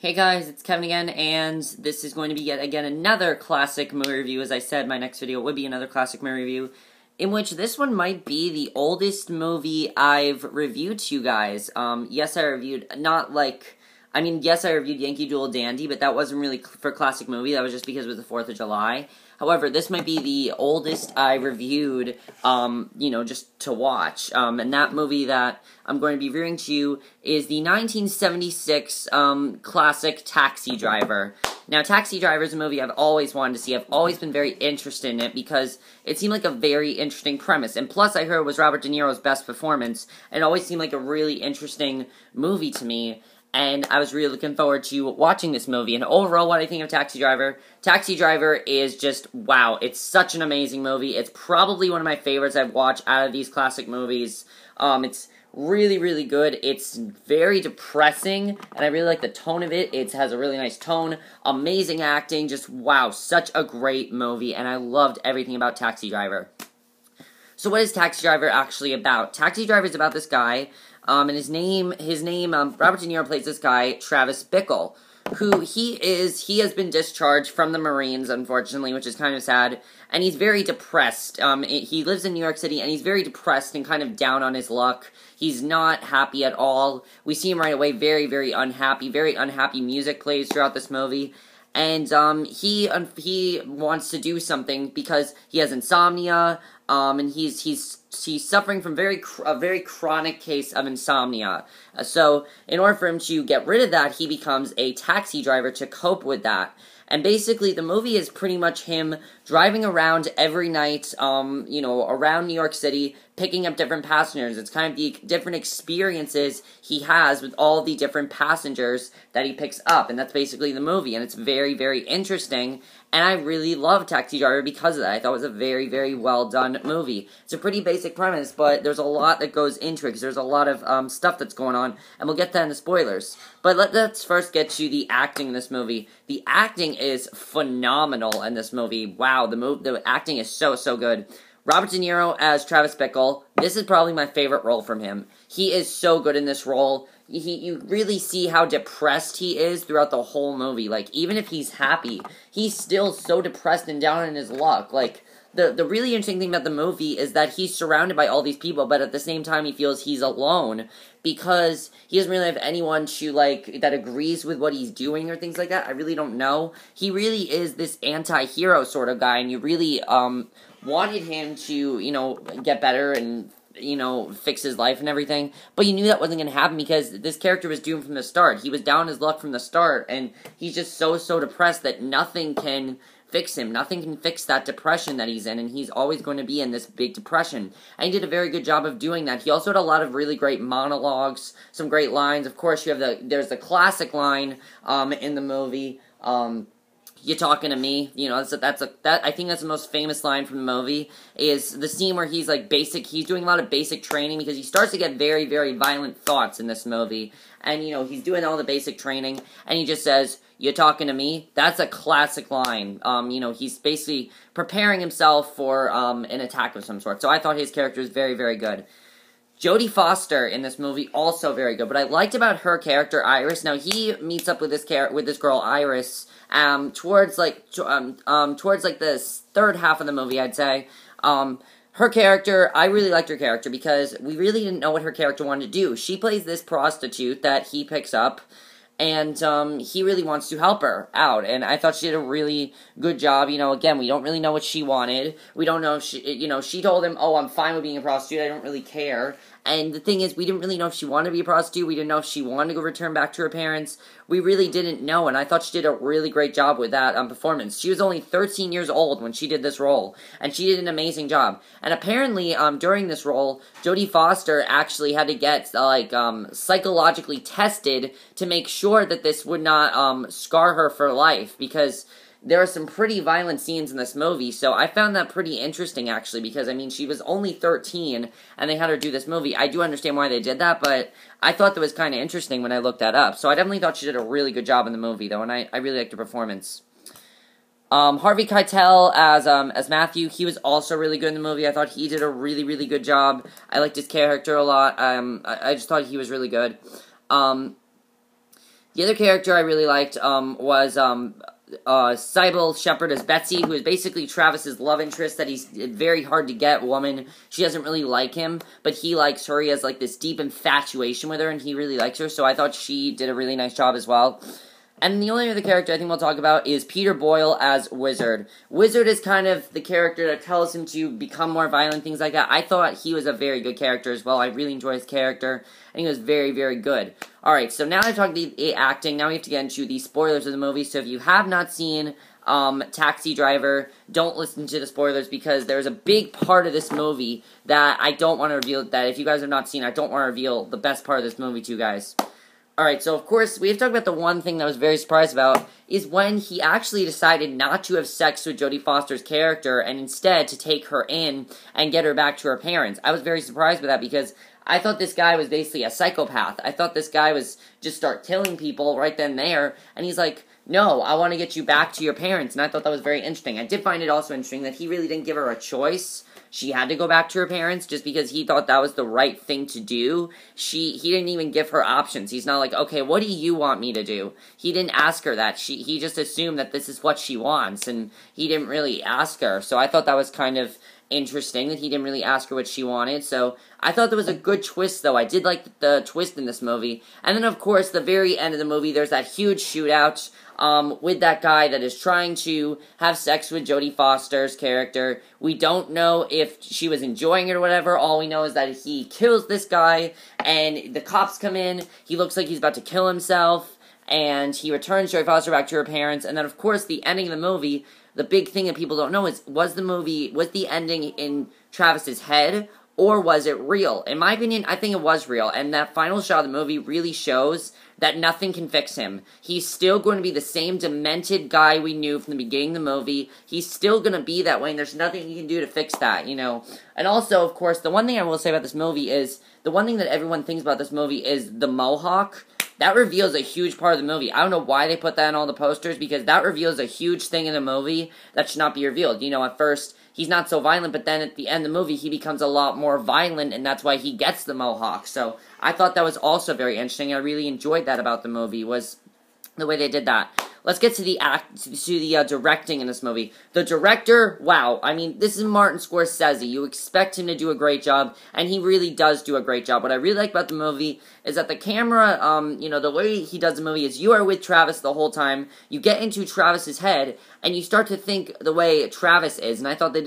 Hey guys, it's Kevin again, and this is going to be yet again another classic movie review. As I said, my next video would be another classic movie review, in which this one might be the oldest movie I've reviewed to you guys. Yes, I reviewed, yes, I reviewed Yankee Doodle Dandy, but that wasn't really for classic movie, that was just because it was the 4th of July. However, this might be the oldest I reviewed, just to watch. And that movie that I'm going to be reviewing to you is the 1976 classic Taxi Driver. Now, Taxi Driver is a movie I've always wanted to see. I've always been very interested in it because it seemed like a very interesting premise. And plus, I heard it was Robert De Niro's best performance. It always seemed like a really interesting movie to me. And I was really looking forward to watching this movie. And overall, what I think of Taxi Driver is just, wow, it's such an amazing movie. It's probably one of my favorites I've watched out of these classic movies. It's really, really good. It's very depressing, and I really like the tone of it. It has a really nice tone, amazing acting, just, wow, such a great movie, and I loved everything about Taxi Driver. So what is Taxi Driver actually about? Taxi Driver is about this guy, and his name, Robert De Niro plays this guy, Travis Bickle, who he has been discharged from the Marines, unfortunately, which is kind of sad, and he's very depressed. He lives in New York City, and he's very depressed and kind of down on his luck. He's not happy at all. We see him right away very, very unhappy music plays throughout this movie. And he wants to do something because he has insomnia, and he's suffering from a very chronic case of insomnia. So in order for him to get rid of that, he becomes a taxi driver to cope with that. And basically, the movie is pretty much him driving around every night, around New York City, picking up different passengers. It's kind of the different experiences he has with all the different passengers that he picks up. And that's basically the movie. And it's very, very interesting. And I really love Taxi Driver because of that. I thought it was a very, very well done movie. It's a pretty basic premise, but there's a lot that goes into it because there's a lot of stuff that's going on. And we'll get that in the spoilers. But let's first get to the acting in this movie. The acting is phenomenal in this movie. Wow, the acting is so, so good. Robert De Niro as Travis Bickle, this is probably my favorite role from him. He is so good in this role. You really see how depressed he is throughout the whole movie. Like, even if he's happy, he's still so depressed and down in his luck. Like, the really interesting thing about the movie is that he's surrounded by all these people, but at the same time he feels he's alone because he doesn't really have anyone to, that agrees with what he's doing or things like that. I really don't know. He really is this anti-hero sort of guy, and you really, wanted him to, get better and, fix his life and everything, but you knew that wasn't going to happen because this character was doomed from the start. He was down his luck from the start, and he's just so depressed that nothing can fix him. Nothing can fix that depression that he's in, and he's always going to be in this big depression. And he did a very good job of doing that. He also had a lot of really great monologues, some great lines. Of course, there's the classic line in the movie, "You talking to me?" I think that's the most famous line from the movie, is the scene where he's doing a lot of basic training because he starts to get very, very violent thoughts in this movie. And, he's doing all the basic training, and he just says, "You talking to me?" That's a classic line. He's basically preparing himself for an attack of some sort. So I thought his character was very, very good. Jodie Foster in this movie, also very good. But I liked about her character, Iris. Now, he meets up with this girl, Iris, towards the third half of the movie, I'd say. Her character, I really liked her character because we really didn't know what her character wanted to do. She plays this prostitute that he picks up, and he really wants to help her out, and I thought she did a really good job. Again, we don't really know what she wanted. We don't know if she told him, "Oh, I'm fine with being a prostitute, I don't really care." And the thing is, we didn't really know if she wanted to be a prostitute. We didn't know if she wanted to go return back to her parents. We really didn't know, and I thought she did a really great job with that performance. She was only 13 years old when she did this role, and she did an amazing job. And apparently, during this role, Jodie Foster actually had to get, psychologically tested to make sure that this would not scar her for life, because there are some pretty violent scenes in this movie, so I found that pretty interesting, actually, because, she was only 13, and they had her do this movie. I do understand why they did that, but I thought that was kind of interesting when I looked that up. So I definitely thought she did a really good job in the movie, though, and I really liked her performance. Harvey Keitel as Matthew, he was also really good in the movie. I thought he did a really, really good job. I liked his character a lot. I just thought he was really good. The other character I really liked was Sybil Shepherd as Betsy, who is basically Travis's love interest, that he's a very hard to get woman. She doesn't really like him, but he likes her. He has like this deep infatuation with her, and he really likes her, so I thought she did a really nice job as well. And the only other character I think we'll talk about is Peter Boyle as Wizard. Wizard is kind of the character that tells him to become more violent, things like that. I thought he was a very good character as well. I really enjoyed his character, and he was very, very good. Alright, so now I've talked the acting, now we have to get into the spoilers of the movie. So if you have not seen Taxi Driver, don't listen to the spoilers, because there's a big part of this movie that I don't want to reveal, that if you guys have not seen, I don't want to reveal the best part of this movie to you guys. Alright, so of course, we have to talk about the one thing that I was very surprised about, is when he actually decided not to have sex with Jodie Foster's character, and instead to take her in and get her back to her parents. I was very surprised by that, because I thought this guy was basically a psychopath. I thought this guy was just start killing people right then and there, and he's like, no, I want to get you back to your parents, and I thought that was very interesting. I did find it also interesting that he really didn't give her a choice. She had to go back to her parents just because he thought that was the right thing to do. He didn't even give her options. He's not like, okay, what do you want me to do? He didn't ask her that. He just assumed that this is what she wants, and he didn't really ask her. So I thought that was kind of interesting that he didn't really ask her what she wanted. So I thought there was a good twist, though. I did like the twist in this movie. And then, of course, the very end of the movie, there's that huge shootout with that guy that is trying to have sex with Jodie Foster's character. We don't know if she was enjoying it or whatever. All we know is that he kills this guy, and the cops come in. He looks like he's about to kill himself, and he returns Jodie Foster back to her parents. And then, of course, the ending of the movie, the big thing that people don't know is, was the ending in Travis's head, or was it real? In my opinion, I think it was real, and that final shot of the movie really shows that nothing can fix him. He's still going to be the same demented guy we knew from the beginning of the movie. He's still going to be that way, and there's nothing you can do to fix that, you know. And also, of course, the one thing I will say about this movie is, the one thing that everyone thinks about this movie is the mohawk. That reveals a huge part of the movie. I don't know why they put that in all the posters, because that reveals a huge thing in the movie that should not be revealed. You know, at first, he's not so violent, but then at the end of the movie, he becomes a lot more violent, and that's why he gets the mohawk. So I thought that was also very interesting. I really enjoyed that about the movie, was the way they did that. Let's get to the directing in this movie. The director, wow, I mean, this is Martin Scorsese. You expect him to do a great job, and he really does do a great job. What I really like about the movie is that the camera, you know, the way he does the movie is you are with Travis the whole time. You get into Travis's head, and you start to think the way Travis is, and I thought he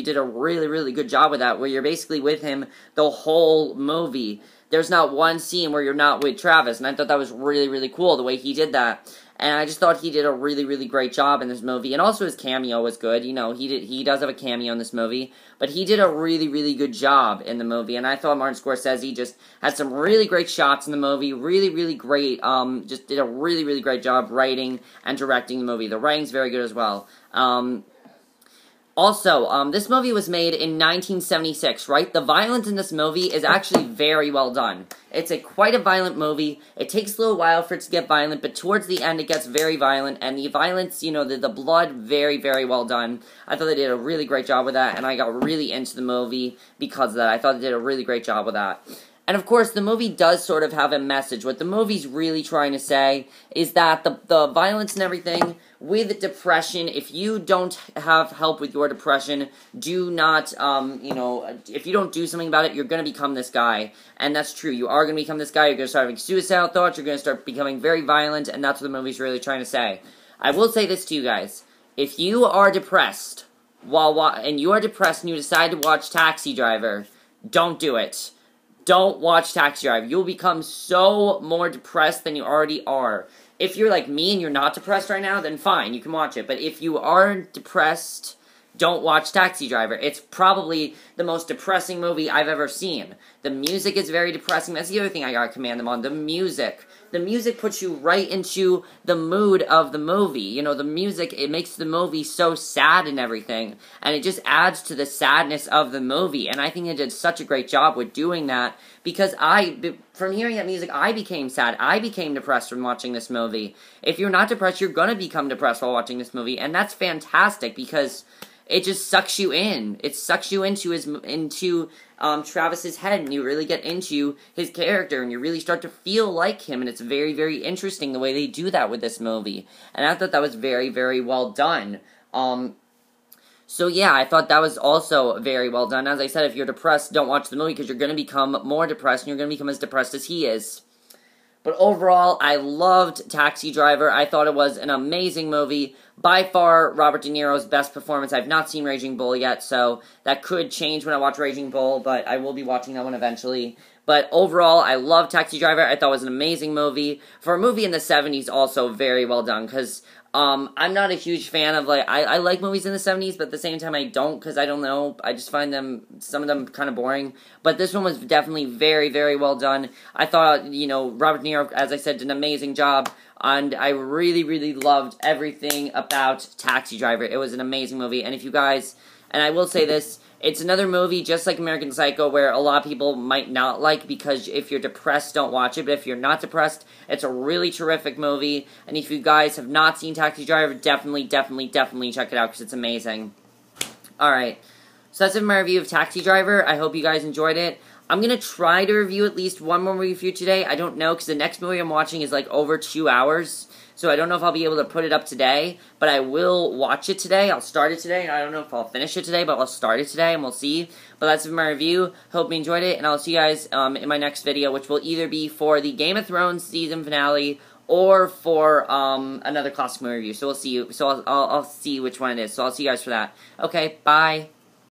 did a really, really good job with that, where you're basically with him the whole movie. There's not one scene where you're not with Travis, and I thought that was really, really cool, the way he did that. And I just thought he did a really, really great job in this movie. And also his cameo was good. You know, he does have a cameo in this movie. But he did a really, really good job in the movie. And I thought Martin Scorsese just had some really great shots in the movie. Really, really great. Just did a really, really great job writing and directing the movie. The writing's very good as well. Also, this movie was made in 1976, right? The violence in this movie is actually very well done. It's quite a violent movie. It takes a little while for it to get violent, but towards the end it gets very violent, and the violence, you know, the blood, very, very well done. I thought they did a really great job with that, and I got really into the movie because of that. I thought they did a really great job with that. And of course, the movie does sort of have a message. What the movie's really trying to say is that the violence and everything with depression, if you don't have help with your depression, do not, you know, if you don't do something about it, you're going to become this guy. And that's true. You are going to become this guy. You're going to start having suicidal thoughts. You're going to start becoming very violent. And that's what the movie's really trying to say. I will say this to you guys. If you are depressed, and you decide to watch Taxi Driver, don't do it. Don't watch Taxi Driver. You'll become so more depressed than you already are. If you're like me and you're not depressed right now, then fine, you can watch it. But if you are depressed, don't watch Taxi Driver. It's probably the most depressing movie I've ever seen. The music is very depressing. That's the other thing I gotta commend them on. The music. The music puts you right into the mood of the movie. You know, the music, it makes the movie so sad and everything. And it just adds to the sadness of the movie. And I think it did such a great job with doing that. Because from hearing that music, I became sad. I became depressed from watching this movie. If you're not depressed, you're gonna become depressed while watching this movie. And that's fantastic because it just sucks you in. It sucks you into Travis's head, and you really get into his character, and you really start to feel like him, and it's very, very interesting the way they do that with this movie. And I thought that was very, very well done. So yeah, I thought that was also very well done. As I said, if you're depressed, don't watch the movie, because you're going to become more depressed, and you're going to become as depressed as he is. But overall, I loved Taxi Driver. I thought it was an amazing movie. By far, Robert De Niro's best performance. I've not seen Raging Bull yet, so that could change when I watch Raging Bull, but I will be watching that one eventually. But overall, I love Taxi Driver. I thought it was an amazing movie. For a movie in the 70s, also very well done, because I'm not a huge fan of, like, I like movies in the 70s, but at the same time I don't, because I don't know, I just find some of them kind of boring. But this one was definitely very, very well done. I thought, Robert De Niro, as I said, did an amazing job, and I really, really loved everything about Taxi Driver. It was an amazing movie, and if you guys, and I will say this, it's another movie, just like American Psycho, where a lot of people might not like, because if you're depressed, don't watch it. But if you're not depressed, it's a really terrific movie. And if you guys have not seen Taxi Driver, definitely, definitely, definitely check it out, because it's amazing. Alright, so that's it for my review of Taxi Driver. I hope you guys enjoyed it. I'm going to try to review at least one more movie for you today. I don't know, because the next movie I'm watching is like over 2 hours. So I don't know if I'll be able to put it up today, but I will watch it today. I'll start it today. I don't know if I'll finish it today, but I'll start it today, and we'll see. But that's my review. Hope you enjoyed it, and I'll see you guys in my next video, which will either be for the Game of Thrones season finale or for another classic movie review. So we'll see you. So I'll see which one it is. So I'll see you guys for that. Okay, bye.